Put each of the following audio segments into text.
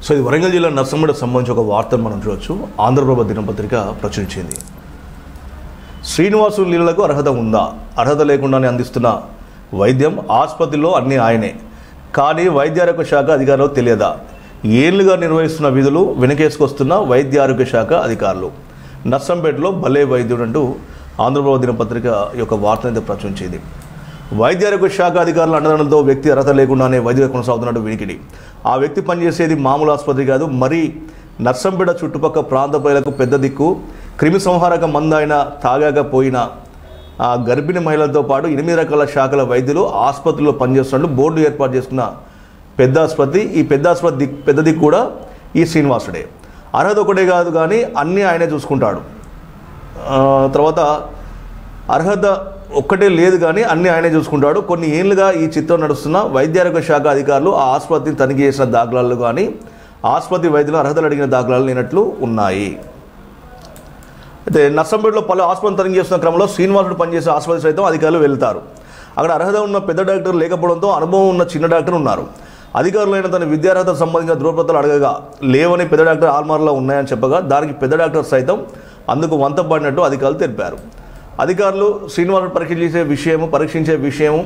So ఇది వరంగల్ జిల్లా నర్సంపేటకు సంబంధించి ఒక వార్తను మనం చూడొచ్చు. ఆంధ్రప్రభ దినపత్రిక ప్రచురించింది. శ్రీనివాసు లీలలకు అర్హత ఉందా? అర్హత లేకుండానే అందిస్తున్న వైద్యం ఆసుపత్రిలో అన్నీ ఆయనే, కానీ వైద్యారోగ్య శాఖ అధికారులు తెలియదా? ఏళ్లుగా నిర్వహిస్తున్న విధులు వెనకేసుకొస్తున్న వైద్యారోగ్య శాఖ అధికారులు. నర్సంపేటలో భలే వైద్యుడు అంటూ ఆంధ్రప్రభ దినపత్రిక యొక్క వార్తనైతే ప్రచురించింది. వైద్యారోగ్య శాఖ అధికారుల అండదండలతో వ్యక్తి అర్హత లేకుండానే వైద్యులు కొనసాగుతున్నట్టు వినికిడి. ఆ వ్యక్తి పనిచేసేది మామూలు ఆసుపత్రి కాదు, మరి నర్సంపేట చుట్టుపక్కల ప్రాంత ప్రజలకు పెద్ద దిక్కు. క్రిమి సంహారక మందు ఆయన తాగాక పోయిన ఆ గర్భిణీ మహిళలతో పాటు 8 రకాల శాఖల వైద్యులు ఆసుపత్రిలో పనిచేస్తున్నట్లు బోర్డు ఏర్పాటు చేసుకున్న పెద్ద ఆసుపత్రి. ఈ పెద్ద ఆసుపత్రి పెద్ద దిక్కు కూడా ఈ శ్రీనివాసుడే. అర్హత ఒకటే కాదు కానీ అన్నీ ఆయనే చూసుకుంటాడు. తర్వాత అర్హత ఒక్కటే లేదు కానీ అన్నీ ఆయనే చూసుకుంటాడు. కొన్ని ఏళ్ళుగా ఈ చిత్రం నడుస్తున్న వైద్యారోగ్య శాఖ అధికారులు ఆ ఆసుపత్రిని తనిఖీ చేసిన దాఖలాలు కానీ ఆసుపత్రి వైద్యులు అర్హతలు అడిగిన దాఖలాలు లేనట్లు ఉన్నాయి. అయితే నర్సంపేటలో పలు ఆసుపత్రులు తనిఖీ చేస్తున్న క్రమంలో శ్రీనివాసుడు పనిచేసే ఆసుపత్రి సైతం అధికారులు వెళ్తారు. అక్కడ అర్హత ఉన్న పెద్ద డాక్టర్ లేకపోవడంతో అనుభవం ఉన్న చిన్న డాక్టర్ ఉన్నారు. అధికారులైన తన విద్యార్హతకు సంబంధించిన ధృవపత్రాలు అడగగా లేవని పెద్ద డాక్టర్ ఆల్మార్లో ఉన్నాయని చెప్పగా దానికి పెద్ద డాక్టర్ సైతం అందుకు వంతపడినట్టు అధికారులు తెలిపారు. అధికారులు శ్రీనివాసుడు పరీక్షించే విషయము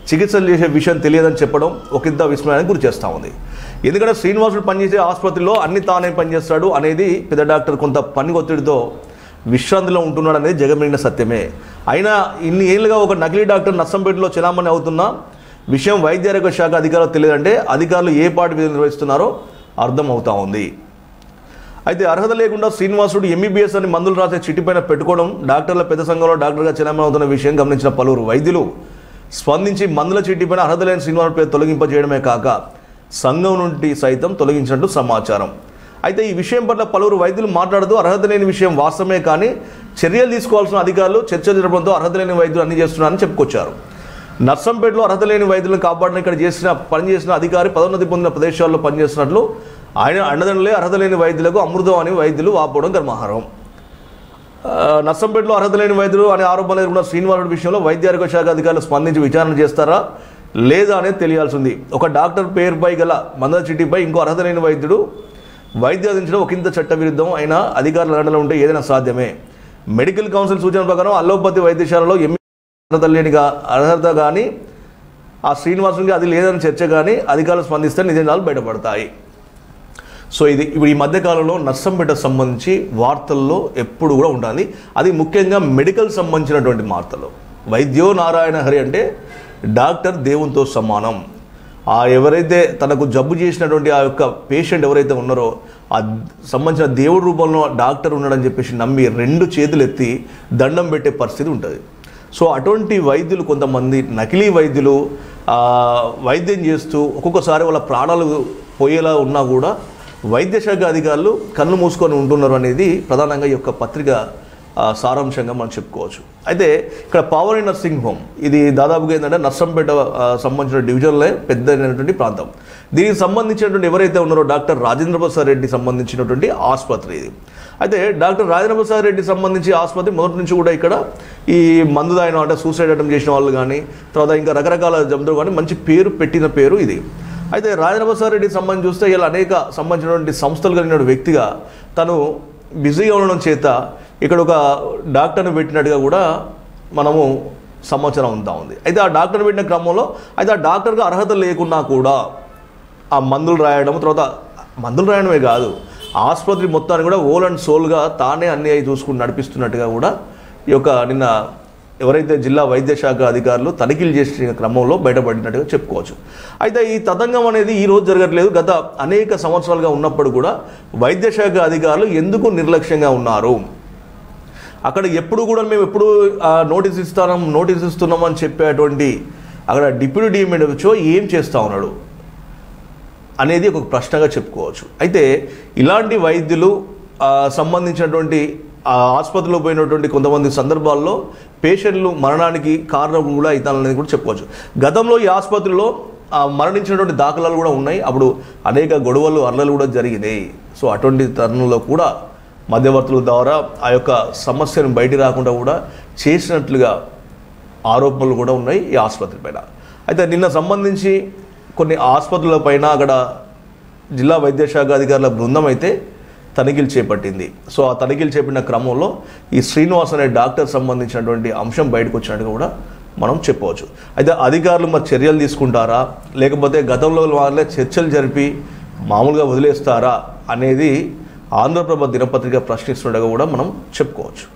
చికిత్సలు చేసే విషయం తెలియదని చెప్పడం ఒకంత విస్మయానికి గురి చేస్తూ ఉంది. ఎందుకంటే శ్రీనివాసుడు పనిచేసే ఆసుపత్రిలో అన్ని తానే పనిచేస్తాడు అనేది పెద్ద డాక్టర్ కొంత పని ఒత్తిడితో విశ్రాంతిలో ఉంటున్నాడు అనేది జగమెరిగిన సత్యమే. అయినా ఇన్ని ఏళ్ళుగా ఒక నకిలీ డాక్టర్ నర్సంపేటలో చలామణి అవుతున్న విషయం వైద్యారోగ్య శాఖ అధికారులకు తెలియదంటే అధికారులు ఏ పాటి విధులు నిర్వహిస్తున్నారో అర్థం అవుతా ఉంది. అయితే అర్హత లేకుండా శ్రీనివాసుడు ఎంబీబీఎస్ అని మందులు రాసే చిట్టిపైన పెట్టుకోవడం చలామణి పెద్ద సంఘంలో డాక్టర్గా చలామణి అవుతున్న విషయం గమనించిన పలువురు వైద్యులు స్పందించి మందుల చిట్టిపైన అర్హత లేని శ్రీనివాసుడు పేరు తొలగింపజేయడమే కాక సంఘం నుండి సైతం తొలగించినట్టు సమాచారం. అయితే ఈ విషయం పట్ల పలువురు వైద్యులు మాట్లాడుతూ అర్హత లేని విషయం వాస్తవమే కానీ చర్యలు తీసుకోవాల్సిన అధికారులు చర్చలు జరపడంతో అర్హత లేని వైద్యులు అన్ని చేస్తున్నారని చెప్పుకొచ్చారు. నర్సంపేటలో అర్హత లేని వైద్యులను కాపాడిన ఇక్కడ పనిచేసిన అధికారి పదోన్నతి పొందిన ప్రదేశాల్లో పనిచేస్తున్నట్లు ఆయన అండదండలే అర్హత లేని వైద్యులకు అమృతం అని వైద్యులు వాపోవడం గర్మాహారం. నర్సంపేటలో అర్హత లేని వైద్యులు అనే ఆరోపణలు ఎదుర్కొన్న శ్రీనివాసుడు విషయంలో వైద్యారోగ్య శాఖ అధికారులు స్పందించి విచారణ చేస్తారా లేదా అనేది తెలియాల్సింది. ఒక డాక్టర్ పేరుపై గల మందుల చిట్టిపై ఇంకో అర్హత లేని వైద్యుడు వైద్యం అందించడం ఒకంత చట్టవిరుద్ధం అయినా అధికారుల అండలో ఉంటే ఏదైనా సాధ్యమే. మెడికల్ కౌన్సిల్ సూచన ప్రకారం అల్లోపతి వైద్యశాలలో అర్హత కానీ ఆ శ్రీనివాసునికి అది లేదని చర్చ కానీ అధికారులు స్పందిస్తే నిజాలు బయటపడతాయి. సో ఇప్పుడు ఈ మధ్యకాలంలో నర్సంపేటకు సంబంధించి వార్తల్లో ఎప్పుడు కూడా ఉంటుంది. అది ముఖ్యంగా మెడికల్ సంబంధించినటువంటి వార్తలు. వైద్యో నారాయణ హరి అంటే డాక్టర్ దేవునితో సమానం. ఎవరైతే తనకు జబ్బు చేసినటువంటి ఆ యొక్క పేషెంట్ ఎవరైతే ఉన్నారో ఆ సంబంధించిన దేవుడి రూపంలో డాక్టర్ ఉన్నాడని చెప్పేసి నమ్మి 2 చేతులు ఎత్తి దండం పెట్టే పరిస్థితి ఉంటుంది. సో అటువంటి వైద్యులు కొంతమంది నకిలీ వైద్యులు వైద్యం చేస్తూ ఒక్కొక్కసారి వాళ్ళ ప్రాణాలు పోయేలా ఉన్నా కూడా వైద్య శాఖ అధికారులు కళ్ళు మూసుకొని ఉంటున్నారు అనేది ప్రధానంగా ఈ యొక్క పత్రిక సారాంశంగా మనం చెప్పుకోవచ్చు. అయితే ఇక్కడ పావని నర్సింగ్ హోమ్ ఇది దాదాపుగా ఏంటంటే నర్సంపేట సంబంధించిన డివిజన్లో పెద్దైనటువంటి ప్రాంతం. దీనికి సంబంధించినటువంటి ఎవరైతే ఉన్నారో డాక్టర్ రాజేంద్ర ప్రసాద్ రెడ్డి సంబంధించినటువంటి ఆసుపత్రి ఇది. అయితే డాక్టర్ రాజేంద్ర ప్రసాద్ రెడ్డి సంబంధించి ఆసుపత్రి మొదటి నుంచి కూడా ఇక్కడ ఈ మందు దాయిన అంటే సూసైడ్ అటెంప్ట్ చేసిన వాళ్ళు కానీ తర్వాత ఇంకా రకరకాల జబ్బులు కానీ మంచి పేరు పెట్టిన పేరు ఇది. అయితే రాజేంద్ర ప్రసాద్ రెడ్డికి సంబంధించి చూస్తే ఇలా అనేక సంబంధించినటువంటి సంస్థలు కలిగిన వ్యక్తిగా తను బిజీగా ఉండడం చేత ఇక్కడ ఒక డాక్టర్ని పెట్టినట్టుగా కూడా మనము సమాచారం ఉంటా ఉంది. అయితే ఆ డాక్టర్ని పెట్టిన క్రమంలో అయితే ఆ డాక్టర్గా అర్హత లేకున్నా కూడా ఆ మందులు రాయడం తర్వాత మందులు రాయడమే కాదు ఆసుపత్రి మొత్తాన్ని కూడా ఓల్ అండ్ సోల్గా తానే అన్ని చూసుకుని నడిపిస్తున్నట్టుగా కూడా ఈ యొక్క నిన్న ఎవరైతే జిల్లా వైద్య శాఖ అధికారులు తనిఖీలు చేసిన క్రమంలో బయటపడినట్టుగా చెప్పుకోవచ్చు. అయితే ఈ తతంగం అనేది ఈ రోజు జరగట్లేదు. గత అనేక సంవత్సరాలుగా ఉన్నప్పుడు కూడా వైద్య శాఖ అధికారులు ఎందుకు నిర్లక్ష్యంగా ఉన్నారు? అక్కడ ఎప్పుడు కూడా మేము ఎప్పుడు నోటీస్ ఇస్తున్నాం అని చెప్పేటువంటి అక్కడ డిప్యూటీ డిఎంహెచ్ఓ ఏం చేస్తూ ఉన్నాడు అనేది ఒక ప్రశ్నగా చెప్పుకోవచ్చు. అయితే ఇలాంటి వైద్యులు సంబంధించినటువంటి ఆసుపత్రిలో పోయినటువంటి కొంతమంది సందర్భాల్లో పేషెంట్లు మరణానికి కారణం కూడా అవుతాననేది కూడా చెప్పుకోవచ్చు. గతంలో ఈ ఆసుపత్రిలో మరణించినటువంటి దాఖలాలు కూడా ఉన్నాయి. అప్పుడు అనేక గొడవలు అర్లలు కూడా జరిగినాయి. సో అటువంటి తరుణంలో కూడా మధ్యవర్తుల ద్వారా ఆ యొక్క సమస్యను బయట రాకుండా కూడా చేసినట్లుగా ఆరోపణలు కూడా ఉన్నాయి ఈ ఆసుపత్రి పైన. అయితే నిన్న సంబంధించి కొన్ని ఆసుపత్రుల పైన అక్కడ జిల్లా వైద్య శాఖ అధికారుల బృందం అయితే తనిఖీలు చేపట్టింది. సో ఆ తనిఖీలు చేపట్టిన క్రమంలో ఈ శ్రీనివాస్ అనే డాక్టర్ సంబంధించినటువంటి అంశం బయటకు వచ్చినట్టుగా కూడా మనం చెప్పవచ్చు. అయితే అధికారులు మరి చర్యలు తీసుకుంటారా, లేకపోతే గతంలో వాళ్ళే చర్చలు జరిపి మామూలుగా వదిలేస్తారా అనేది ఆంధ్రప్రభ దినపత్రిక ప్రశ్నిస్తుండగా కూడా మనం చెప్పుకోవచ్చు.